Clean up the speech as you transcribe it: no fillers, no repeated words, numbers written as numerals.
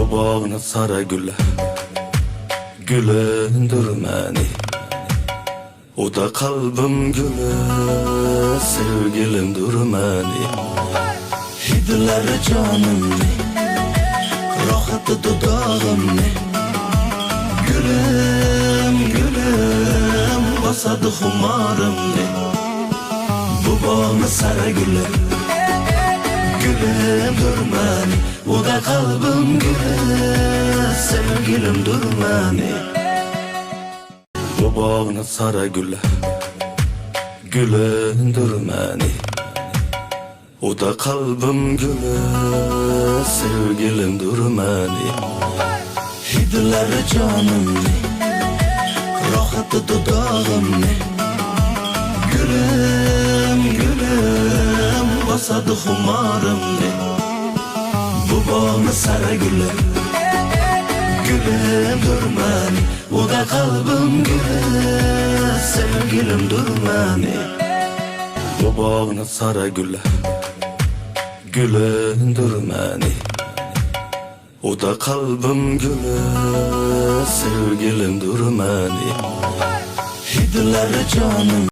Bu bağını sara güller gülündürmeni. O da kalbim gülü, sevgilimdir meni. Hidleri canımni, rahatı dudağımni. Gülüm, gülüm, basadı humarımni. Bu bağını sara güller gülündür meni. O da kalbim gülü, sevgilimdir meni. Bu bağını sara güller gülündürmeni. O da kalbim gülü, sevgilimdir meni. Hidleri canımni, rahatı dudağımni. Gülüm, gülüm, basadı humarımni. Bu bağını sara güller gülündür meni. O da kalbim gülü, sevgilimdir meni. Bu bağını sara güller gülündür meni. O da kalbim gülü, sevgilimdir meni. Hidleri canım